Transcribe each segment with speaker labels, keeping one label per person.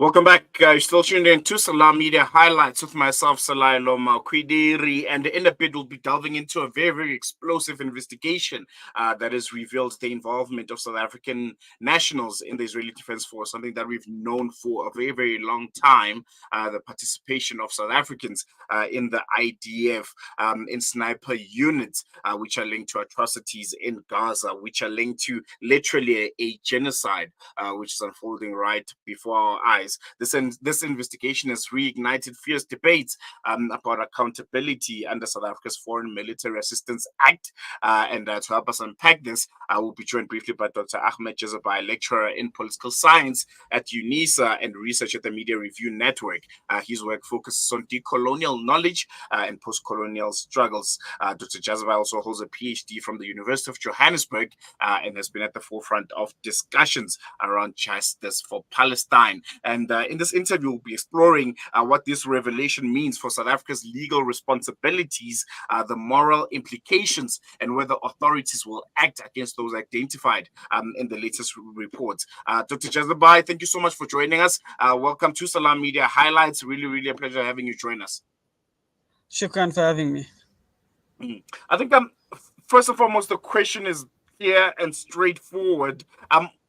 Speaker 1: Welcome back. You're still tuned in to Salam Media Highlights with myself, Salai Loma Kwidiri. And in a bit, we'll be delving into a very, very explosive investigation that has revealed the involvement of South African nationals in the Israeli Defense Force, something that we've known for a very, very long time. The participation of South Africans in the IDF, in sniper units, which are linked to atrocities in Gaza, which are linked to literally a genocide, which is unfolding right before our eyes. This investigation has reignited fierce debates about accountability under South Africa's Foreign Military Assistance Act. And to help us unpack this, I will be joined briefly by Dr. Ahmed, Jhazbhay, lecturer in political science at UNISA and research at the Media Review Network. His work focuses on decolonial knowledge and post-colonial struggles. Dr. Jhazbhay also holds a PhD from the University of Johannesburg and has been at the forefront of discussions around justice for Palestine. And in this interview, we'll be exploring what this revelation means for South Africa's legal responsibilities, the moral implications, and whether authorities will act against those identified in the latest reports. Dr. Jhazbhay, thank you so much for joining us. Welcome to Salam Media Highlights. Really, really a pleasure having you join us.
Speaker 2: Shukran for having me.
Speaker 1: I think first and foremost, the question is clear and straightforward.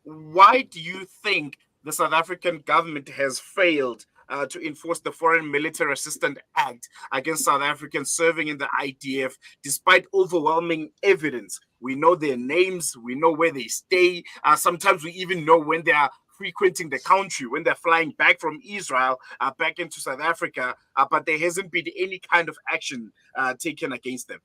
Speaker 1: Why do you think the South African government has failed to enforce the Foreign Military Assistance Act against South Africans serving in the IDF, despite overwhelming evidence? We know their names, we know where they stay. Sometimes we even know when they are frequenting the country, when they're flying back from Israel back into South Africa, but there hasn't been any kind of action taken against them.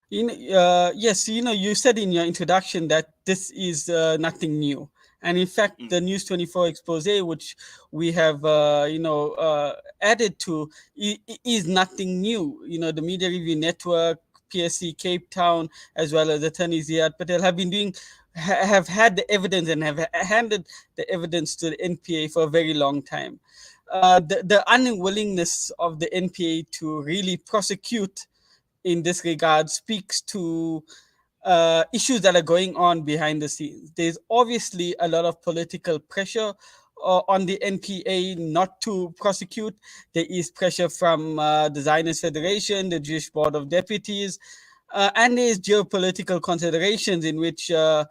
Speaker 2: Yes, you said in your introduction that this is nothing new. And in fact, the News 24 expose, which we have, added to, is nothing new. The Media Review Network, PSC Cape Town, as well as Attorney Ziad Patel have had the evidence and have handed the evidence to the NPA for a very long time. The unwillingness of the NPA to really prosecute in this regard speaks to issues that are going on behind the scenes. There's obviously a lot of political pressure on the NPA not to prosecute. There is pressure from the Zionist Federation, the Jewish Board of Deputies, and there's geopolitical considerations in which the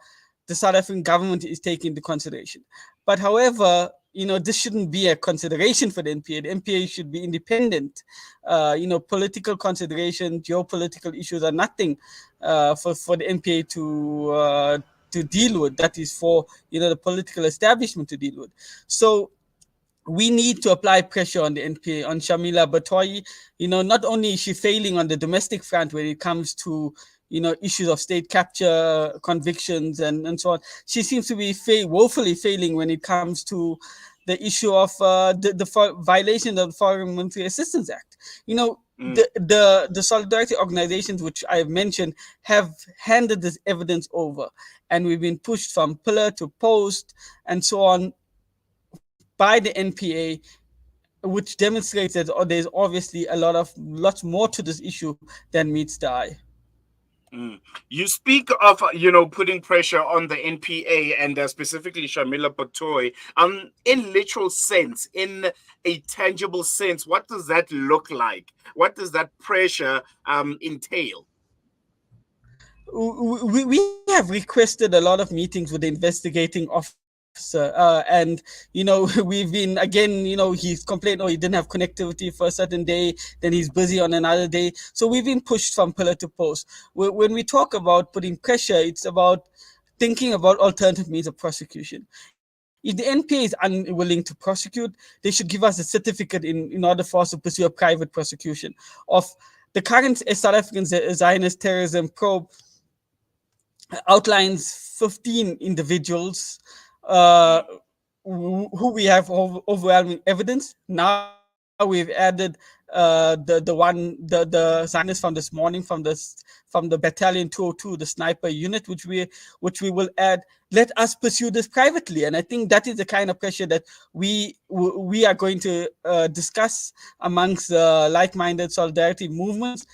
Speaker 2: South African government is taking into consideration. But however, this shouldn't be a consideration for the NPA. The NPA should be independent. Political consideration, geopolitical issues are nothing for the NPA to deal with. That is for the political establishment to deal with. So we need to apply pressure on the NPA, on Shamila Batoyi. Not only is she failing on the domestic front when it comes to issues of state capture, convictions, and so on. She seems to be woefully failing when it comes to the issue of the violation of the Foreign Military Assistance Act. The solidarity organizations, which I have mentioned, have handed this evidence over, and we've been pushed from pillar to post and so on by the NPA, which demonstrates that there's obviously lots more to this issue than meets the eye.
Speaker 1: You speak of, putting pressure on the NPA and specifically Shamila Batoyi. In literal sense, in a tangible sense, what does that look like? What does that pressure entail?
Speaker 2: We have requested a lot of meetings with the investigating officer, and we've been, again, he's complained, he didn't have connectivity for a certain day, then he's busy on another day. So we've been pushed from pillar to post. When we talk about putting pressure, it's about thinking about alternative means of prosecution. If the NPA is unwilling to prosecute, they should give us a certificate in order for us to pursue a private prosecution of the current South African Zionist terrorism probe. Outlines 15 individuals who we have overwhelming evidence. Now we've added the Zionists from this morning from the Battalion 202, the sniper unit, which we will add. Let us pursue this privately, and I think that is the kind of pressure that we are going to discuss amongst like-minded solidarity movements.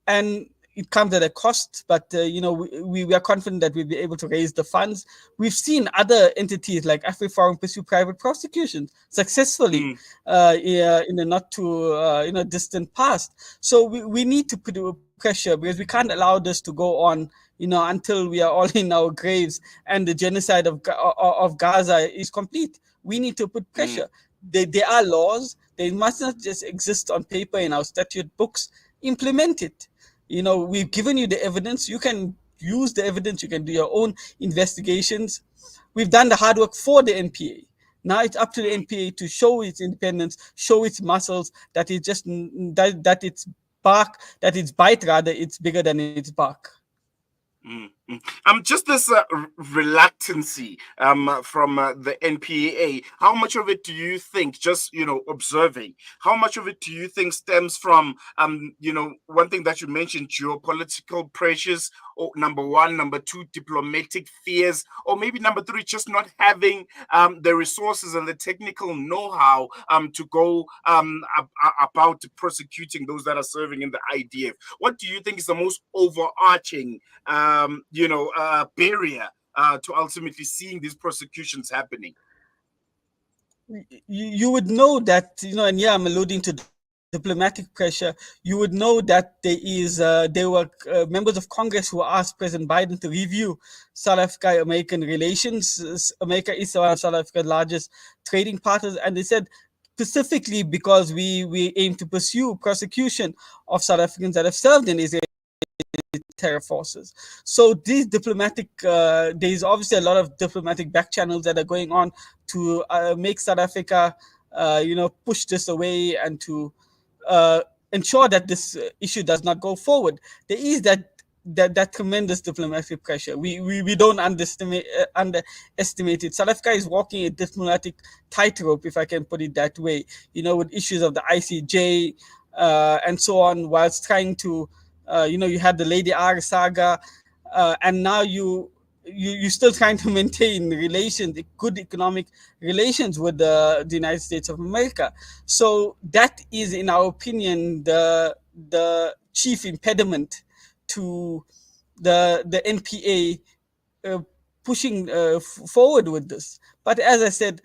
Speaker 2: And it comes at a cost, but we are confident that we'll be able to raise the funds. We've seen other entities like AfriForum pursue private prosecutions successfully in a not too distant past. So we need to put pressure, because we can't allow this to go on until we are all in our graves and the genocide of Gaza is complete. We need to put pressure. There are laws. They must not just exist on paper in our statute books. Implement it. We've given you the evidence. You can use the evidence. You can do your own investigations. We've done the hard work for the NPA. Now it's up to the NPA to show its independence, show its muscles, that it just that its bark, that its bite rather, it's bigger than its bark.
Speaker 1: Just this reluctancy from the NPA. How much of it do you think, just observing, how much of it do you think stems from one thing that you mentioned, geopolitical pressures, or number one, number two, diplomatic fears, or maybe number three, just not having the resources and the technical know-how to go about prosecuting those that are serving in the IDF? What do you think is the most overarching barrier to ultimately seeing these prosecutions happening?
Speaker 2: You would know that, and I'm alluding to diplomatic pressure. You would know that there were members of Congress who asked President Biden to review South Africa-American relations. America is one of South Africa's largest trading partners, and they said specifically because we aim to pursue prosecution of South Africans that have served in Israel terror forces. So these there's obviously a lot of diplomatic back channels that are going on to make South Africa, push this away and to ensure that this issue does not go forward. There is that tremendous diplomatic pressure. We don't underestimate it. South Africa is walking a diplomatic tightrope, if I can put it that way, with issues of the ICJ and so on, whilst trying to you had the Lady R saga, and now you're still trying to maintain good economic relations with the United States of America. So that is, in our opinion, the chief impediment to the NPA pushing forward with this. But as I said,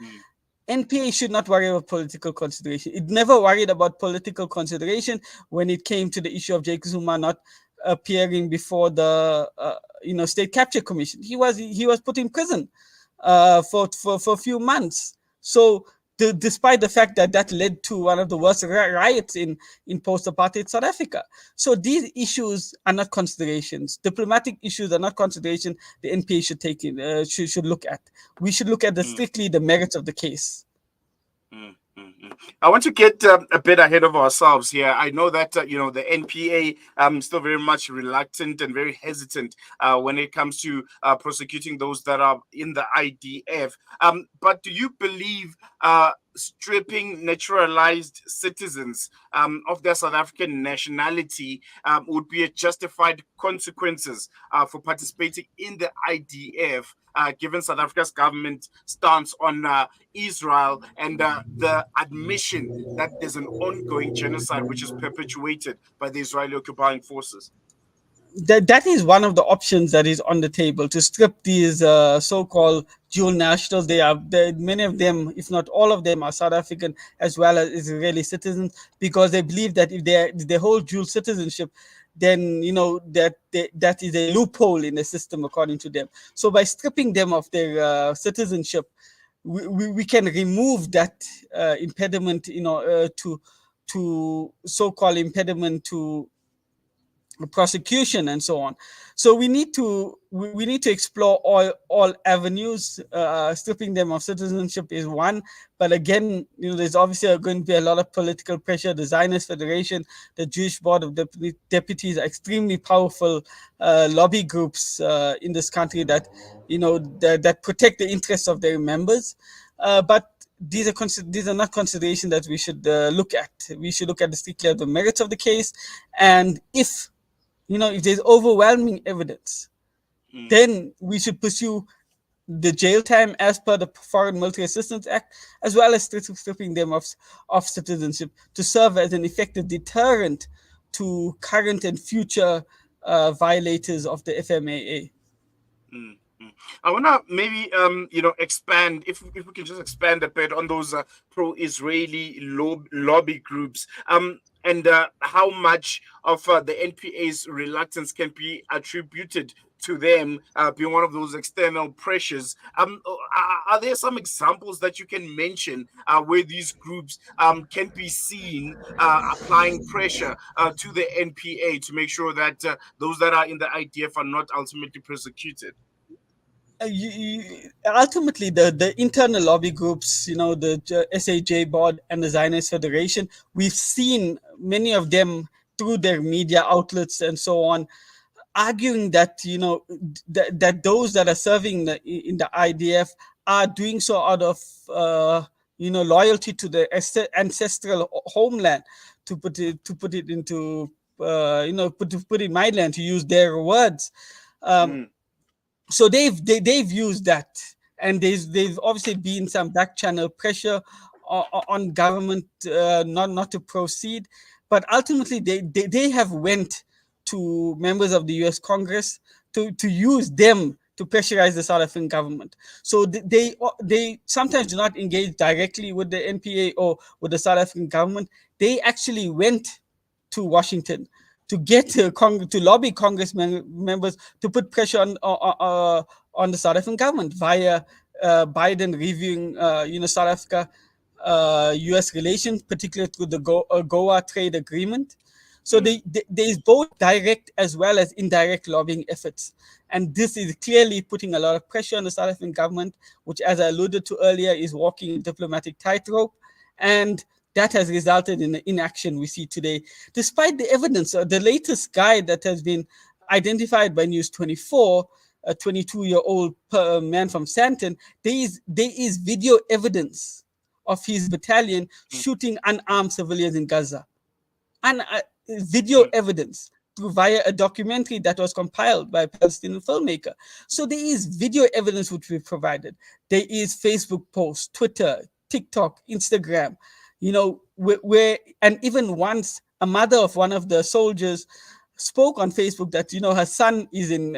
Speaker 2: NPA should not worry about political consideration. It never worried about political consideration when it came to the issue of Jake Zuma not appearing before the State Capture Commission. He was put in prison for a few months. So despite the fact that led to one of the worst riots in post-apartheid South Africa. So these issues are not considerations. Diplomatic issues are not consideration the NPA should take in, should look at. We should look at strictly the merits of the case.
Speaker 1: I want to get a bit ahead of ourselves here. I know that the NPA still very much reluctant and very hesitant when it comes to prosecuting those that are in the IDF. But do you believe stripping naturalized citizens of their South African nationality would be a justified consequences for participating in the IDF, given South Africa's government stance on Israel and the admission that there's an ongoing genocide which is perpetuated by the Israeli occupying forces?
Speaker 2: That is one of the options that is on the table, to strip these so-called dual nationals. Many of them, if not all of them, are South African as well as Israeli citizens, because they believe that if they hold dual citizenship, then that is a loophole in the system, according to them. So by stripping them of their citizenship, we can remove that impediment, to so-called impediment to prosecution and so on. So we need to explore all avenues. Stripping them of citizenship is one, but again, there's obviously going to be a lot of political pressure. The Zionist Federation, the Jewish Board of Deputies are extremely powerful lobby groups in this country that that protect the interests of their members. But these are not considerations that we should look at. We should look at strictly at the merits of the case, and if there's overwhelming evidence, then we should pursue the jail time as per the Foreign Military Assistance Act, as well as stripping them of citizenship, to serve as an effective deterrent to current and future violators of the FMAA.
Speaker 1: Mm, mm. I want to maybe expand, if we can just expand a bit on those pro-Israeli lobby groups, and how much of the NPA's reluctance can be attributed to them being one of those external pressures. Are there some examples that you can mention where these groups can be seen applying pressure to the NPA to make sure that those that are in the IDF are not ultimately persecuted?
Speaker 2: Ultimately, the internal lobby groups, the SAJ board and the Zionist Federation, we've seen many of them through their media outlets and so on, arguing that that those that are serving in the IDF are doing so out of loyalty to the ancestral homeland, to put it into put in my land, to use their words. Um,
Speaker 1: Mm,
Speaker 2: so they've used that, and there's obviously been some back channel pressure on government, not to proceed, but ultimately they have went to members of the US Congress to use them to pressurize the South African government. So they sometimes do not engage directly with the NPA or with the South African government. They actually went to Washington to get to lobby members to put pressure on the South African government via Biden reviewing South Africa U.S. relations, particularly through the Goa trade agreement. So
Speaker 1: mm,
Speaker 2: there is both direct as well as indirect lobbying efforts. And this is clearly putting a lot of pressure on the South African government, which, as I alluded to earlier, is walking a diplomatic tightrope. And that has resulted in the inaction we see today. Despite the evidence, the latest guy that has been identified by News 24, a 22-year-old man from Sandton, there is video evidence of his battalion
Speaker 1: mm,
Speaker 2: shooting unarmed civilians in Gaza, and video
Speaker 1: mm,
Speaker 2: evidence through via a documentary that was compiled by a Palestinian filmmaker. So there is video evidence which we provided. There is Facebook posts, Twitter, TikTok, Instagram, where and even once a mother of one of the soldiers spoke on Facebook that her son is in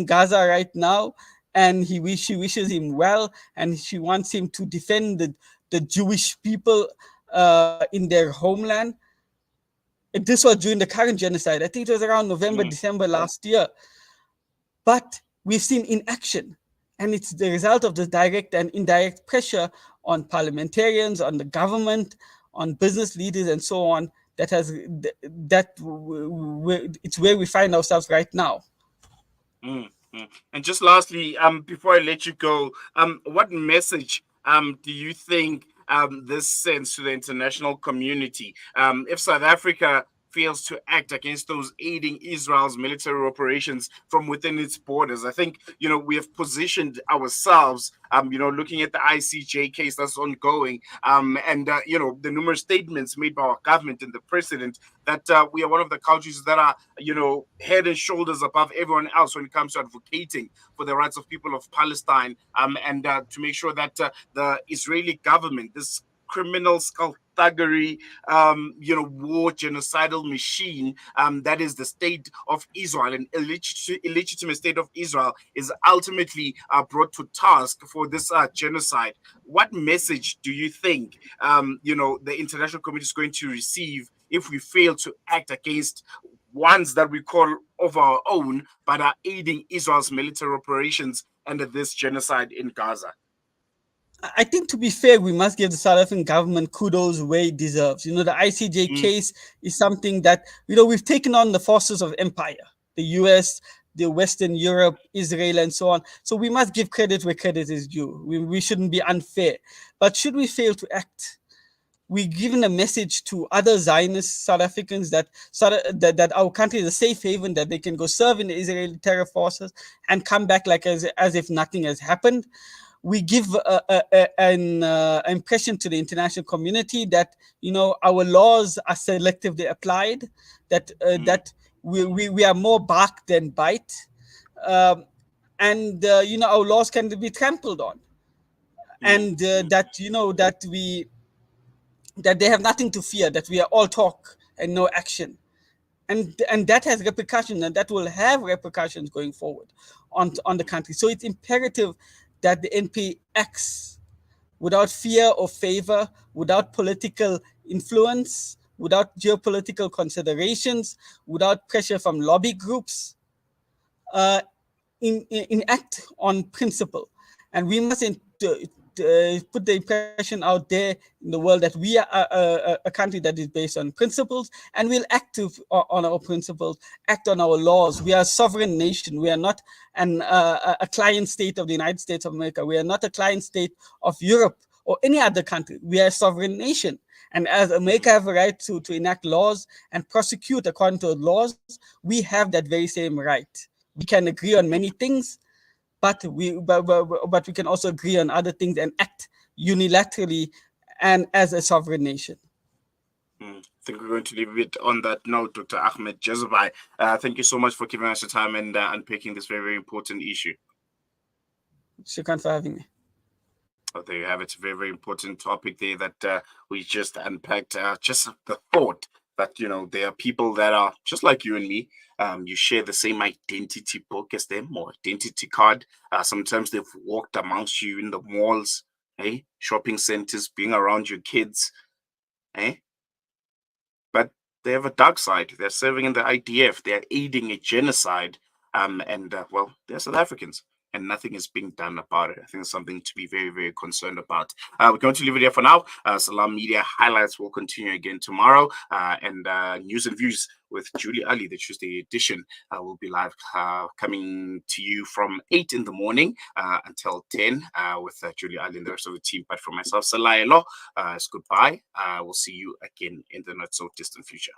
Speaker 2: Gaza right now, and she wishes him well, and she wants him to defend the Jewish people in their homeland. This was during the current genocide. I think it was around November,
Speaker 1: mm,
Speaker 2: December last year. But we've seen inaction, and it's the result of the direct and indirect pressure on parliamentarians, on the government, on business leaders, and so on. It's where we find ourselves right now.
Speaker 1: mm, mm. And just lastly, before I let you go, what message do you think this sends to the international community? If South Africa fails to act against those aiding Israel's military operations from within its borders, I think we have positioned ourselves. Looking at the ICJ case that's ongoing, and the numerous statements made by our government and the president that we are one of the countries that are head and shoulders above everyone else when it comes to advocating for the rights of people of Palestine, and to make sure that the Israeli government, this criminal skullduggery, war genocidal machine, that is the state of Israel, an illegitimate state of Israel, is ultimately brought to task for this genocide. What message do you think, the international community is going to receive if we fail to act against ones that we call of our own, but are aiding Israel's military operations and this genocide in Gaza?
Speaker 2: I think, to be fair, we must give the South African government kudos where it deserves. The ICJ
Speaker 1: Mm,
Speaker 2: case is something that, we've taken on the forces of empire, the US, the Western Europe, Israel, and so on. So we must give credit where credit is due. We shouldn't be unfair. But should we fail to act, we're giving a message to other Zionist South Africans that our country is a safe haven, that they can go serve in the Israeli terror forces and come back like as if nothing has happened. We give an impression to the international community that our laws are selectively applied, that
Speaker 1: mm,
Speaker 2: we are more bark than bite, um, and our laws can be trampled on,
Speaker 1: mm,
Speaker 2: and
Speaker 1: mm,
Speaker 2: that they have nothing to fear, that we are all talk and no action. and that has repercussions, and that will have repercussions going forward on the country. So it's imperative that the NP acts without fear or favor, without political influence, without geopolitical considerations, without pressure from lobby groups, uh, in act on principle. And we mustn't put the impression out there in the world that we are a country that is based on principles, and we'll act on our principles, act on our laws. We are a sovereign nation. We are not a client state of the United States of America. We are not a client state of Europe or any other country. We are a sovereign nation. And as America have a right to enact laws and prosecute according to laws, we have that very same right. We can agree on many things, but we can also agree on other things and act unilaterally and as a sovereign nation.
Speaker 1: I think we're going to leave it on that note, Dr. Ahmed Jhazbhay. Thank you so much for giving us your time and unpacking this very, very important issue.
Speaker 2: Shukran for having me.
Speaker 1: Oh, there you have it. A very, very important topic there that we just unpacked. Just the thought that, you know, there are people that are just like you and me. You share the same identity book as them or identity card. Sometimes they've walked amongst you in the malls, shopping centers, being around your kids, but they have a dark side. They're serving in the IDF. They're aiding a genocide. Well, they're South Africans, and nothing is being done about it. I think it's something to be very, very concerned about. We're going to leave it here for now. Salam Media Highlights will continue again tomorrow. And News and Views with Julie Ali, the Tuesday edition, will be live coming to you from 8 in the morning until 10 with Julie Ali and the rest of the team. But for myself, Salah Elo, it's goodbye. We'll see you again in the not so distant future.